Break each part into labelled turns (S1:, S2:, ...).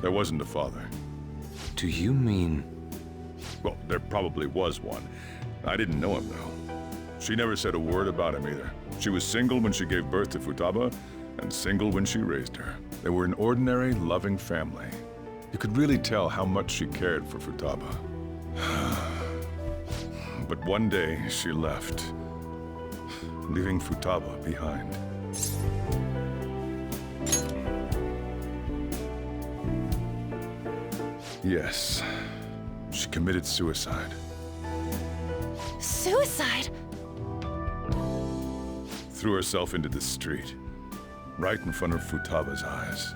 S1: There wasn't a father.
S2: Do you mean...
S1: Well, there probably was one. I didn't know him, though. She never said a word about him either. She was single when she gave birth to Futaba, and single when she raised her. They were an ordinary, loving family. You could really tell how much she cared for Futaba. But one day, she left, leaving Futaba behind. Yes, she committed suicide.
S3: Suicide?
S1: Threw herself into the street, right in front of Futaba's eyes.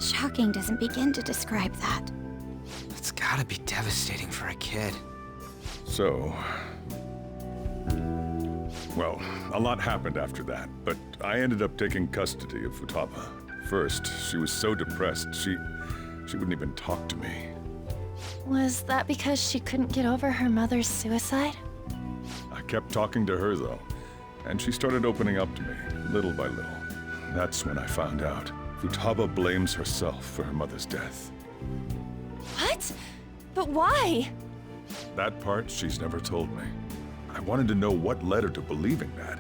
S3: Shocking doesn't begin to describe that.
S2: It's gotta be devastating for a kid.
S1: So... well, a lot happened after that, but I ended up taking custody of Futaba. First, she was so depressed, she wouldn't even talk to me.
S3: Was that because she couldn't get over her mother's suicide?
S1: I kept talking to her, though, and she started opening up to me, little by little. That's when I found out. Futaba blames herself for her mother's death.
S3: What? But why?
S1: That part she's never told me. I wanted to know what led her to believing that,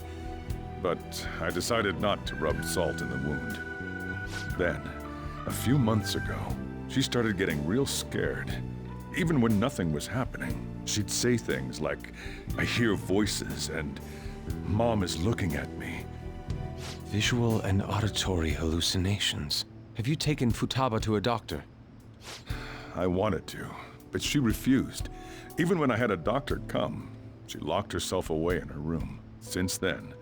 S1: but I decided not to rub salt in the wound. Then, a few months ago, she started getting real scared. Even when nothing was happening, she'd say things like, "I hear voices," and "Mom is looking at me."
S2: Visual and auditory hallucinations. Have you taken Futaba to a doctor?
S1: I wanted to, but she refused. Even when I had a doctor come, she locked herself away in her room. Since then,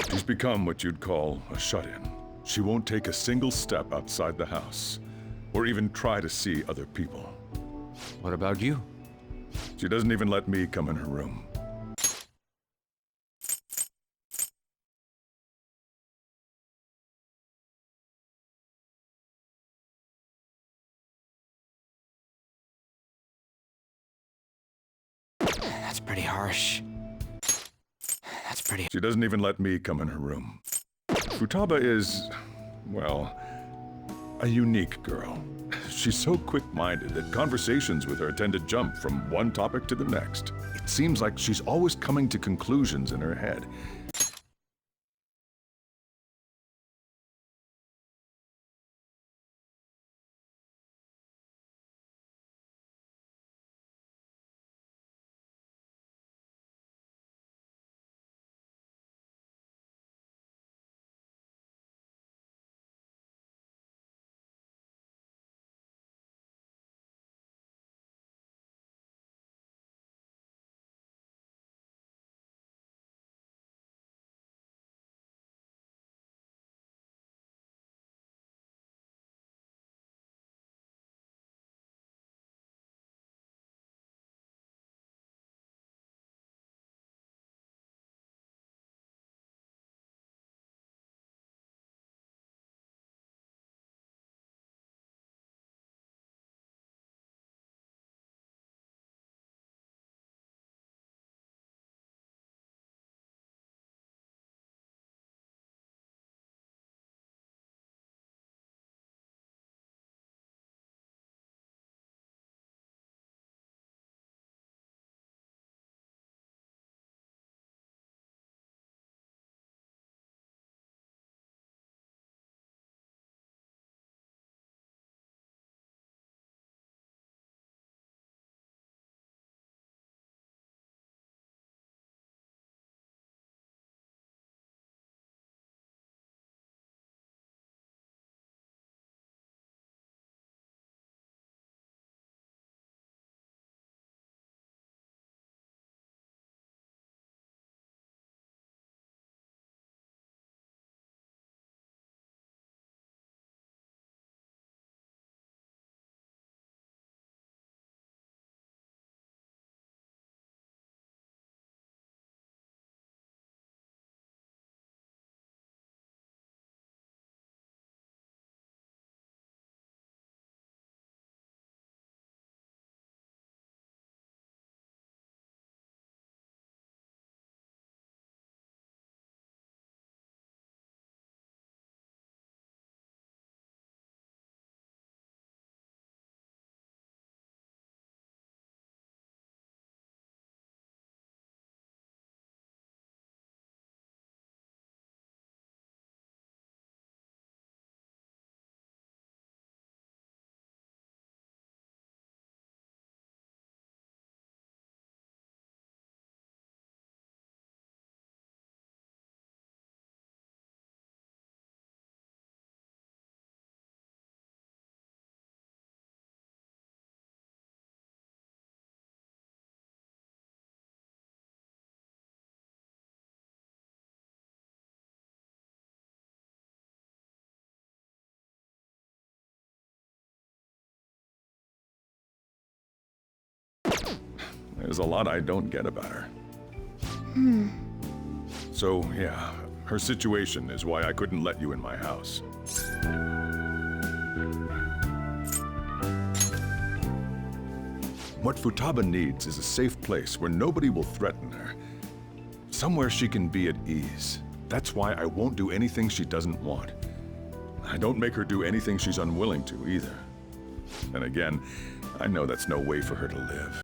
S1: she's become what you'd call a shut-in. She won't take a single step outside the house, or even try to see other people.
S2: What about you?
S1: She doesn't even let me come in her room.
S2: That's pretty harsh.
S1: She doesn't even let me come in her room. Futaba is, well, a unique girl. She's so quick-minded that conversations with her tend to jump from one topic to the next. It seems like she's always coming to conclusions in her head. There's a lot I don't get about her. So, yeah, her situation is why I couldn't let you in my house. What Futaba needs is a safe place where nobody will threaten her. Somewhere she can be at ease. That's why I won't do anything she doesn't want. I don't make her do anything she's unwilling to, either. And again, I know that's no way for her to live.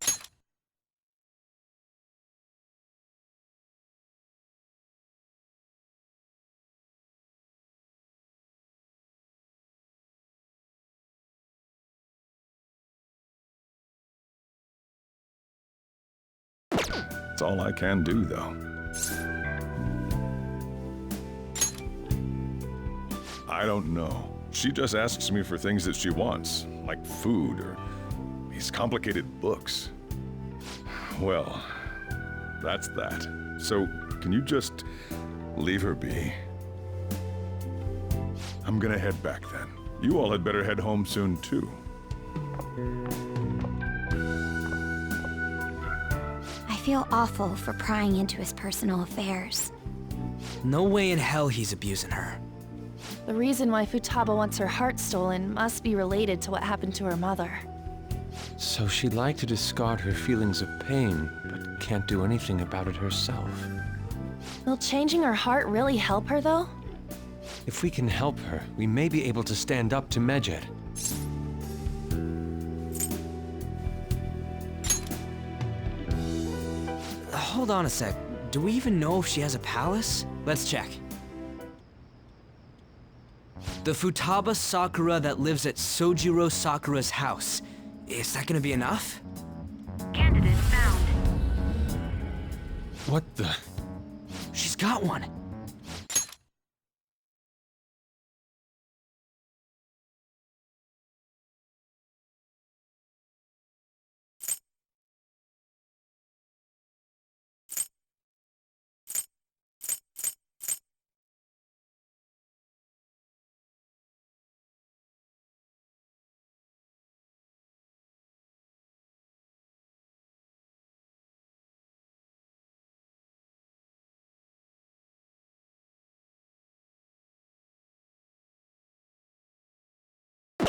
S1: That's all I can do, though. I don't know. She just asks me for things that she wants, like food or these complicated books. Well, that's that. So, can you just leave her be? I'm gonna head back then. You all had better head home soon, too.
S4: I feel awful for prying into his personal affairs.
S5: No way in hell he's abusing her.
S3: The reason why Futaba wants her heart stolen must be related to what happened to her mother.
S2: So she'd like to discard her feelings of pain, but can't do anything about it herself.
S3: Will changing her heart really help her, though?
S2: If we can help her, we may be able to stand up to Medjed.
S5: Hold on a sec. Do we even know if she has a palace? Let's check. The Futaba Sakura that lives at Sojiro Sakura's house. Is that gonna be enough?
S6: Candidate found.
S2: What the?
S5: She's got one.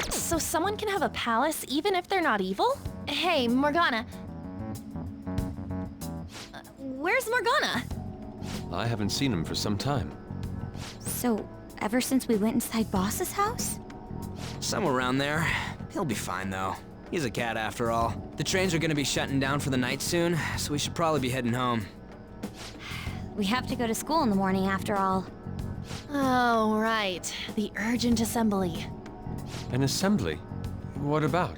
S3: So someone can have a palace even if they're not evil? Hey, Morgana. Where's Morgana?
S2: I haven't seen him for some time.
S4: So, ever since we went inside Boss's house?
S5: Somewhere around there. He'll be fine, though. He's a cat after all. The trains are gonna be shutting down for the night soon, so we should probably be heading home.
S4: We have to go to school in the morning after all.
S3: Oh, right. The urgent assembly.
S2: An assembly? What about?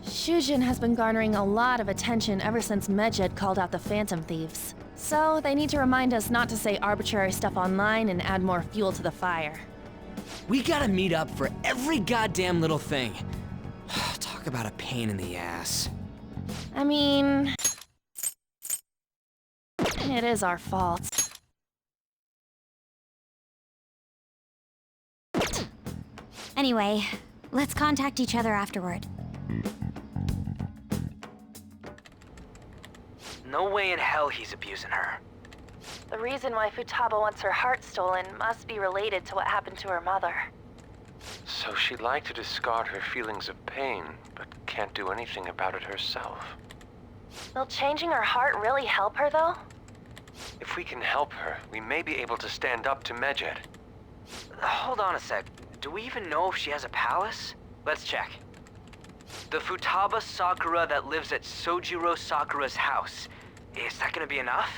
S3: Shujin has been garnering a lot of attention ever since Medjed called out the Phantom Thieves. So they need to remind us not to say arbitrary stuff online and add more fuel to the fire.
S5: We gotta meet up for every goddamn little thing. Talk about a pain in the ass.
S3: I mean... it is our fault.
S4: Anyway, let's contact each other afterward.
S5: No way in hell he's abusing her.
S3: The reason why Futaba wants her heart stolen must be related to what happened to her mother.
S2: So she'd like to discard her feelings of pain, but can't do anything about it herself.
S3: Will changing her heart really help her, though?
S2: If we can help her, we may be able to stand up to Medjed.
S5: Hold on a sec. Do we even know if she has a palace? Let's check. The Futaba Sakura that lives at Sojiro Sakura's house. Is that gonna be enough?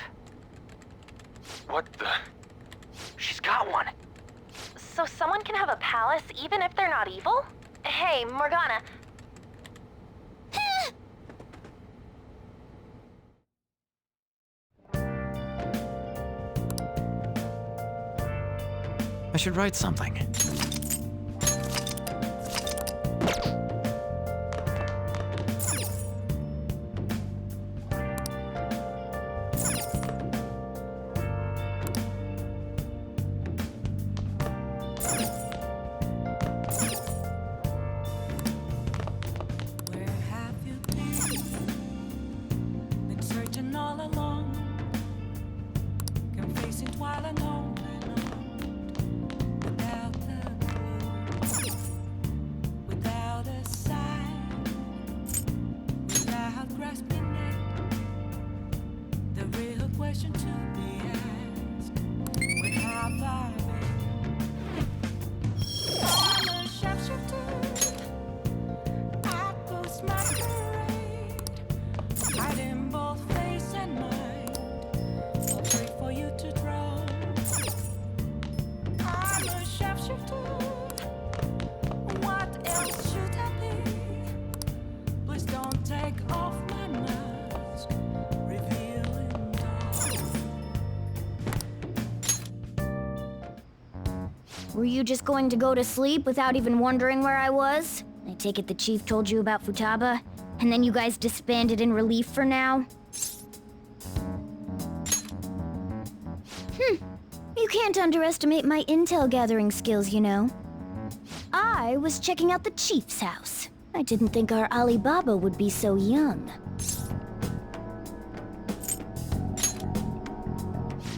S2: What the?
S5: She's got one.
S3: So someone can have a palace even if they're not evil? Hey, Morgana.
S7: I should write something. while I know without a clue, without a sign, without grasping it. The real question to be asked: where have I been? I'm a sharpshooter. I post my parade, hiding both face and mind. I'll pray for you to draw. I'm a sharpshooter. What else should I be? Please don't take off my mask, revealing dawn.
S4: Were you just going to go to sleep without even wondering where I was? I take it the chief told you about Futaba, and then you guys disbanded in relief for now? You can't underestimate my intel gathering skills, you know. I was checking out the chief's house. I didn't think our Alibaba would be so young.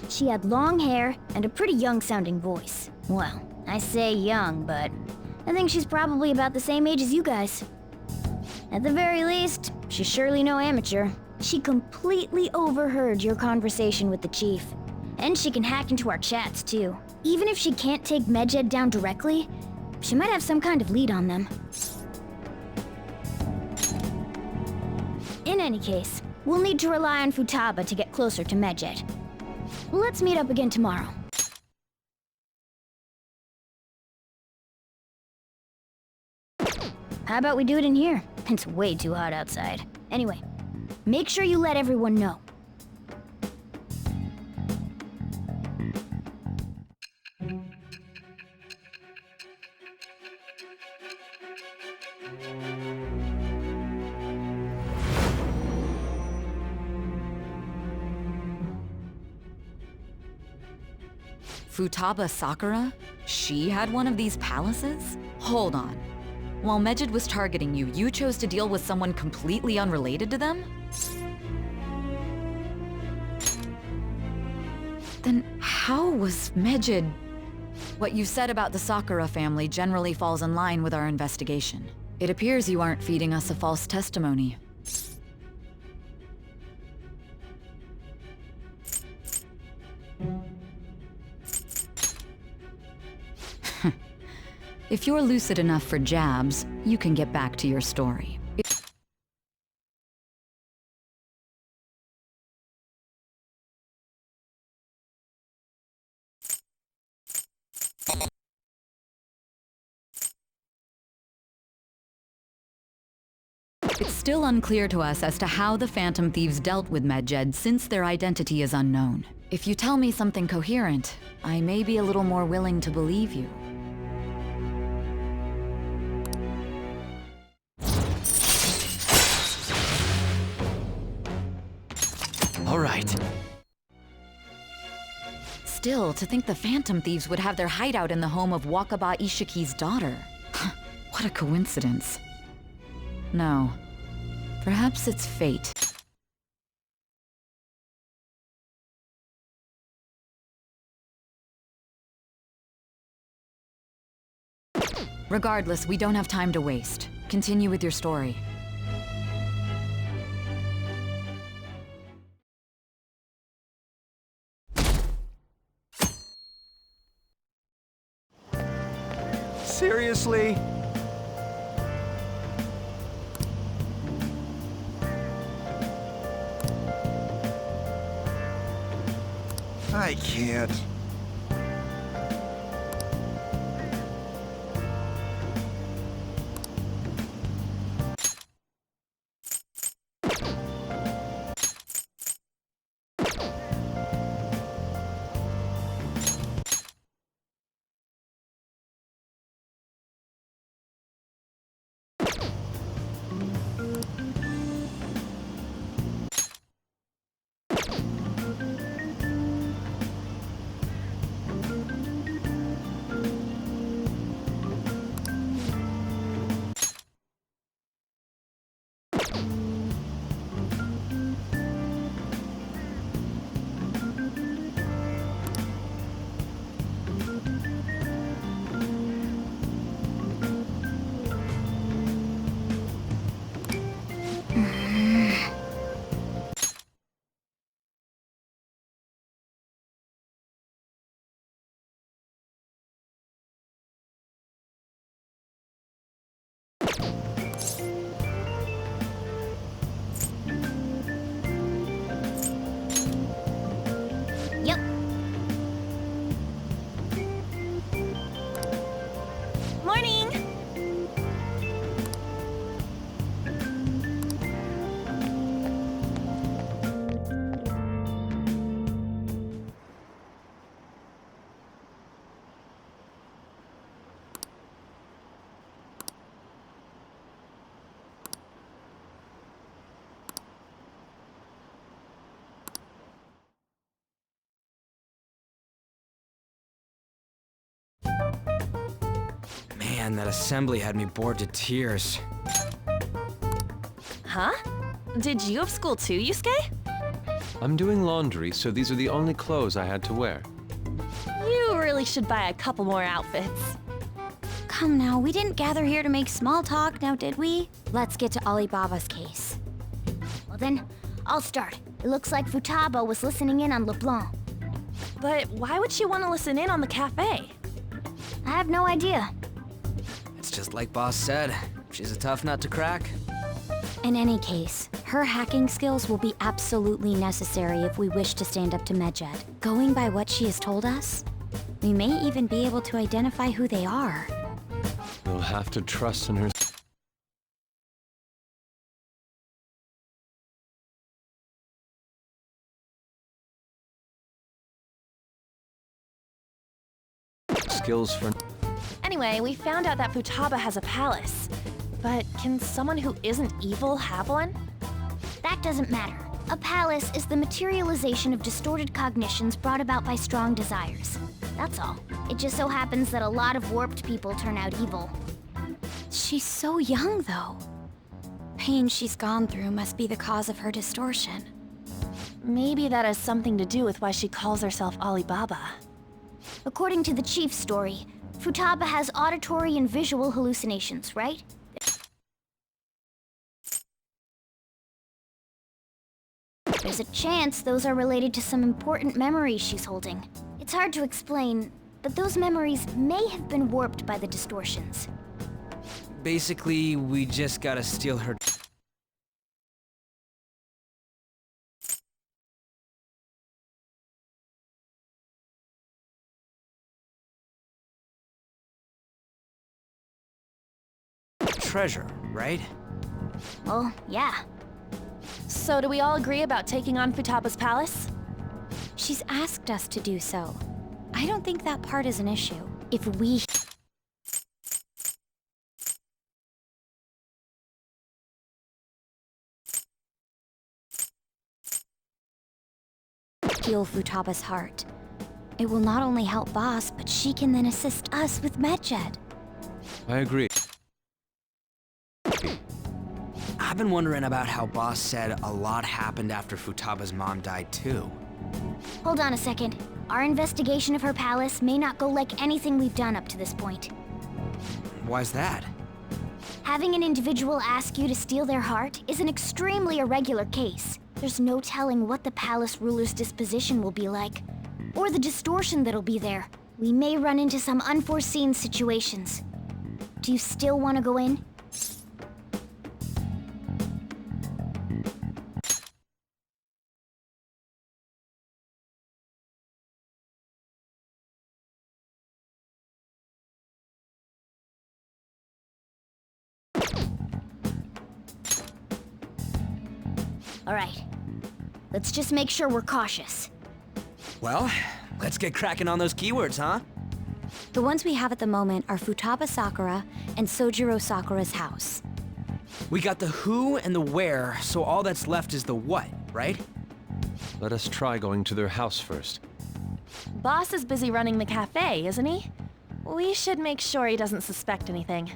S4: She had long hair and a pretty young-sounding voice. Well, I say young, but I think she's probably about the same age as you guys. At the very least, she's surely no amateur. She completely overheard your conversation with the chief. And she can hack into our chats, too. Even if she can't take Medjed down directly, she might have some kind of lead on them. In any case, we'll need to rely on Futaba to get closer to Medjed. Let's meet up again tomorrow. How about we do it in here? It's way too hot outside. Anyway, make sure you let everyone know.
S8: Futaba Sakura? She had one of these palaces? Hold on. While Medjed was targeting you, you chose to deal with someone completely unrelated to them? Then how was Medjed... What you said about the Sakura family generally falls in line with our investigation. It appears you aren't feeding us a false testimony. If you're lucid enough for jabs, you can get back to your story. It's still unclear to us as to how the Phantom Thieves dealt with Medjed since their identity is unknown. If you tell me something coherent, I may be a little more willing to believe you.
S9: All right.
S8: Still, to think the Phantom Thieves would have their hideout in the home of Wakaba Ishiki's daughter. What a coincidence. No. Perhaps it's fate. Regardless, we don't have time to waste. Continue with your story.
S9: Seriously? I can't.
S5: Man, that assembly had me bored to tears.
S3: Huh? Did you have school too, Yusuke?
S2: I'm doing laundry, so these are the only clothes I had to wear.
S3: You really should buy a couple more outfits.
S4: Come now, we didn't gather here to make small talk, now did we? Let's get to Alibaba's case. Well then, I'll start. It looks like Futaba was listening in on LeBlanc.
S3: But why would she want to listen in on the cafe?
S4: I have no idea.
S5: It's just like Boss said. She's a tough nut to crack.
S4: In any case, her hacking skills will be absolutely necessary if we wish to stand up to Medjed. Going by what she has told us, we may even be able to identify who they are.
S2: You'll have to trust in her skills for...
S3: Anyway, we found out that Futaba has a palace. But can someone who isn't evil have one?
S4: That doesn't matter. A palace is the materialization of distorted cognitions brought about by strong desires. That's all. It just so happens that a lot of warped people turn out evil. She's so young, though. Pain she's gone through must be the cause of her distortion.
S3: Maybe that has something to do with why she calls herself Alibaba.
S4: According to the chief's story, Futaba has auditory and visual hallucinations, right? There's a chance those are related to some important memories she's holding. It's hard to explain, but those memories may have been warped by the distortions.
S5: Basically, we just gotta steal her... treasure, right?
S4: Well, yeah.
S3: So do we all agree about taking on Futaba's palace?
S4: She's asked us to do so. I don't think that part is an issue. If we... heal Futaba's heart, it will not only help Boss, but she can then assist us with Medjed.
S2: I agree.
S5: I've been wondering about how Boss said a lot happened after Futaba's mom died too.
S4: Hold on a second. Our investigation of her palace may not go like anything we've done up to this point.
S5: Why's that?
S4: Having an individual ask you to steal their heart is an extremely irregular case. There's no telling what the palace ruler's disposition will be like, or the distortion that'll be there. We may run into some unforeseen situations. Do you still want to go in? All right. Let's just make sure we're cautious.
S5: Well, let's get cracking on those keywords, huh?
S4: The ones we have at the moment are Futaba Sakura and Sojiro Sakura's house.
S5: We got the who and the where, so all that's left is the what, right?
S2: Let us try going to their house first.
S3: Boss is busy running the cafe, isn't he? We should make sure he doesn't suspect anything.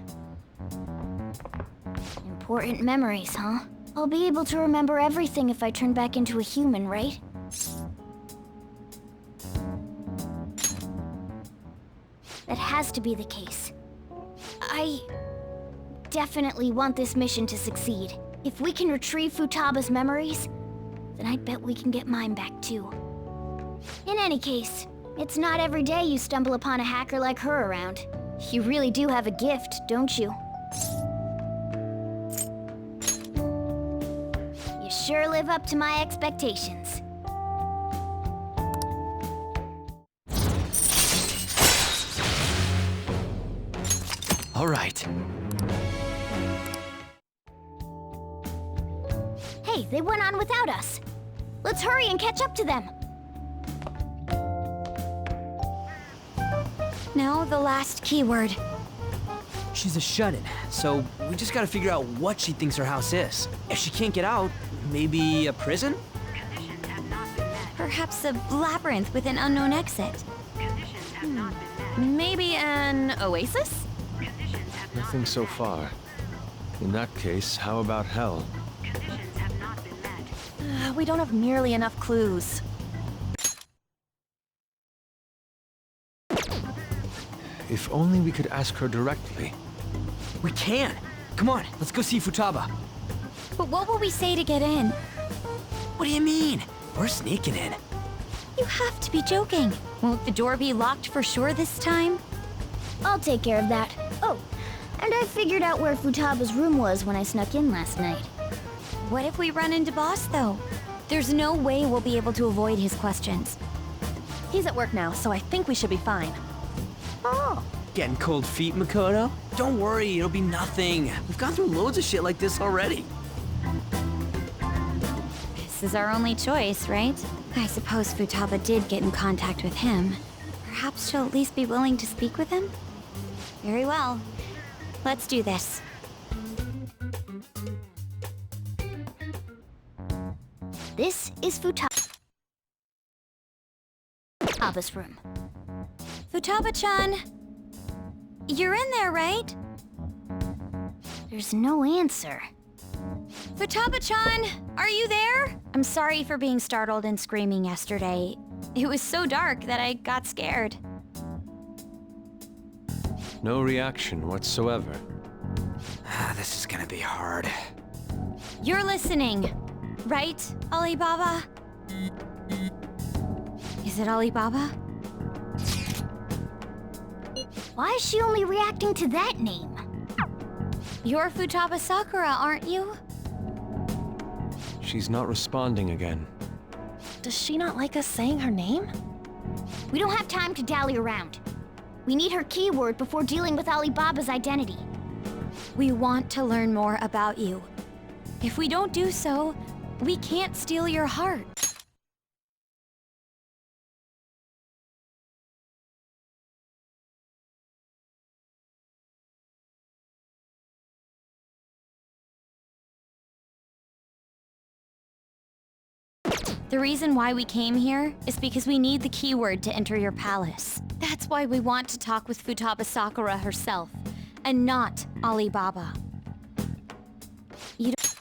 S4: Important memories, huh? I'll be able to remember everything if I turn back into a human, right? That has to be the case. I definitely want this mission to succeed. If we can retrieve Futaba's memories, then I bet we can get mine back too. In any case, it's not every day you stumble upon a hacker like her around. You really do have a gift, don't you? You sure live up to my expectations.
S9: All right.
S4: Hey, they went on without us. Let's hurry and catch up to them. Now the last keyword.
S5: She's a shut-in, so we just gotta figure out what she thinks her house is. If she can't get out, maybe a prison?
S6: Conditions have not been met.
S4: Perhaps a labyrinth with an unknown exit.
S6: Conditions have not been met.
S3: Maybe an oasis?
S6: Conditions
S10: Nothing so far. In that case, how about hell?
S6: Conditions have not been met.
S3: We don't have nearly enough clues.
S10: If only we could ask her directly.
S5: We can! Come on, let's go see Futaba.
S4: But what will we say to get in?
S5: What do you mean? We're sneaking in.
S4: You have to be joking. Won't the door be locked for sure this time? I'll take care of that. Oh, and I figured out where Futaba's room was when I snuck in last night. What if we run into Boss, though? There's no way we'll be able to avoid his questions.
S3: He's at work now, so I think we should be fine.
S4: Oh.
S5: Getting cold feet, Makoto? Don't worry, it'll be nothing. We've gone through loads of shit like this already.
S4: This is our only choice, right? I suppose Futaba did get in contact with him. Perhaps she'll at least be willing to speak with him? Very well. Let's do this. This is Futaba's room. Futaba-chan! You're in there, right? There's no answer. Futaba-chan! Are you there? I'm sorry for being startled and screaming yesterday. It was so dark that I got scared.
S10: No reaction whatsoever.
S5: This is gonna be hard.
S4: You're listening, right, Alibaba? Is it Alibaba? Why is she only reacting to that name? You're Futaba Sakura, aren't you?
S10: She's not responding again.
S3: Does she not like us saying her name?
S4: We don't have time to dally around. We need her keyword before dealing with Alibaba's identity. We want to learn more about you. If we don't do so, we can't steal your heart. The reason why we came here is because we need the keyword to enter your palace. That's why we want to talk with Futaba Sakura herself, and not Alibaba. You don't...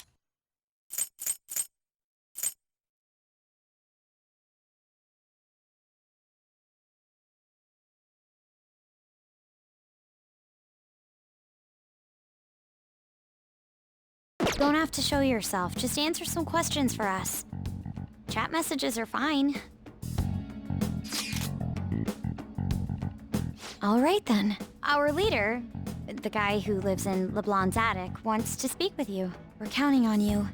S4: Don't have to show yourself, just answer some questions for us. Chat messages are fine. All right then. Our leader, the guy who lives in LeBlanc's attic, wants to speak with you. We're counting on you.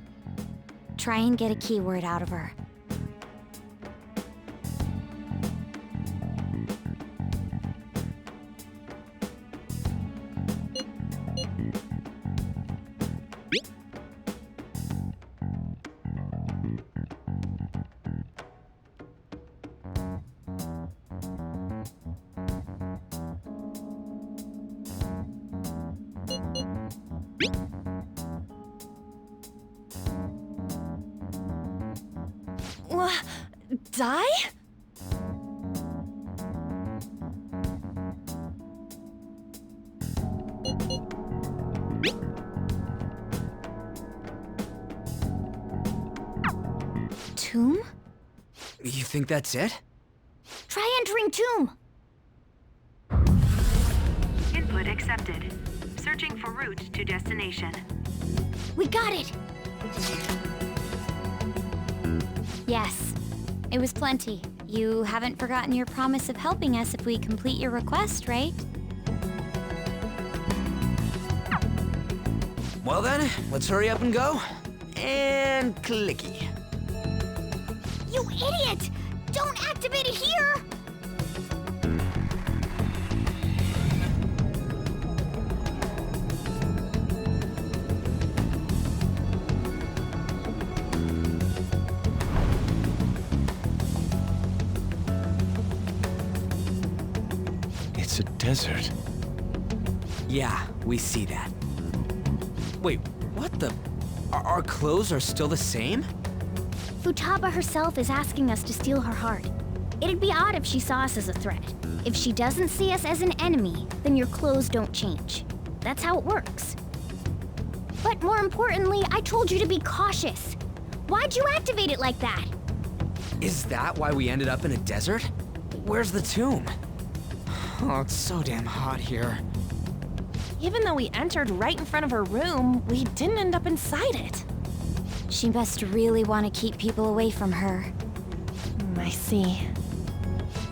S4: Try and get a keyword out of her.
S3: Die?
S4: Tomb?
S5: You think that's it?
S4: Try entering tomb!
S6: Input accepted. Searching for route to destination.
S4: We got it! Yes. It was plenty. You haven't forgotten your promise of helping us if we complete your request, right?
S5: Well then, let's hurry up and go. And clicky.
S4: You idiot! Don't activate it here!
S10: It's a desert.
S5: Yeah, we see that. Wait, what the? Our clothes are still the same?
S4: Futaba herself is asking us to steal her heart. It'd be odd if she saw us as a threat. If she doesn't see us as an enemy, then your clothes don't change. That's how it works. But more importantly, I told you to be cautious. Why'd you activate it like that?
S5: Is that why we ended up in a desert? Where's the tomb? Oh, it's so damn hot here.
S3: Even though we entered right in front of her room, we didn't end up inside it.
S4: She must really want to keep people away from her.
S3: I see.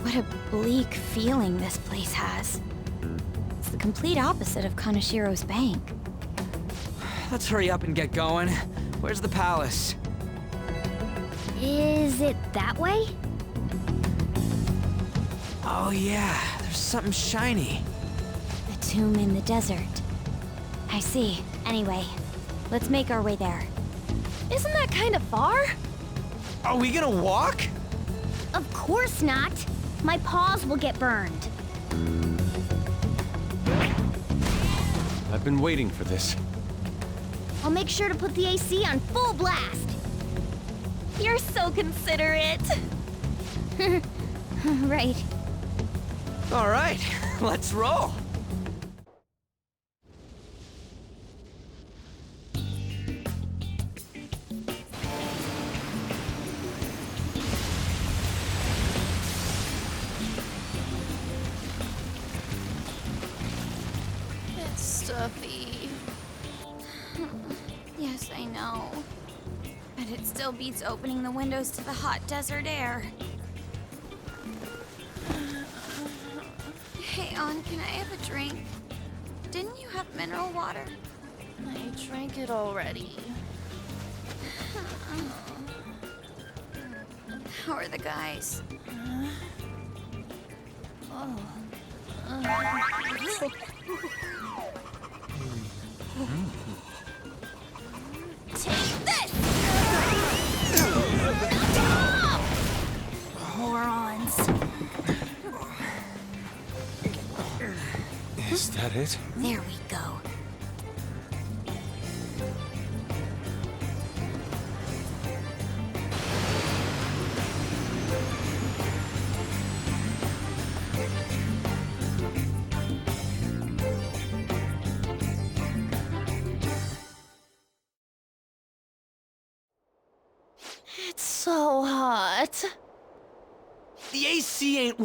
S4: What a bleak feeling this place has. It's the complete opposite of Kanashiro's bank.
S5: Let's hurry up and get going. Where's the palace?
S4: Is it that way?
S5: Oh yeah, there's something shiny.
S4: The tomb in the desert. I see. Anyway, let's make our way there.
S3: Isn't that kind of far?
S5: Are we gonna walk?
S4: Of course not! My paws will get burned.
S10: I've been waiting for this.
S4: I'll make sure to put the AC on full blast.
S3: You're so considerate.
S4: Right.
S5: All right, let's roll.
S3: It's stuffy.
S11: Yes, I know. But it still beats opening the windows to the hot desert air. Hey, On, can I have a drink? Didn't you have mineral water?
S3: I drank it already.
S11: How are the guys?
S3: Take this! Morons.
S10: Is that it?
S4: There we go.
S3: It's so hot.
S5: The AC ain't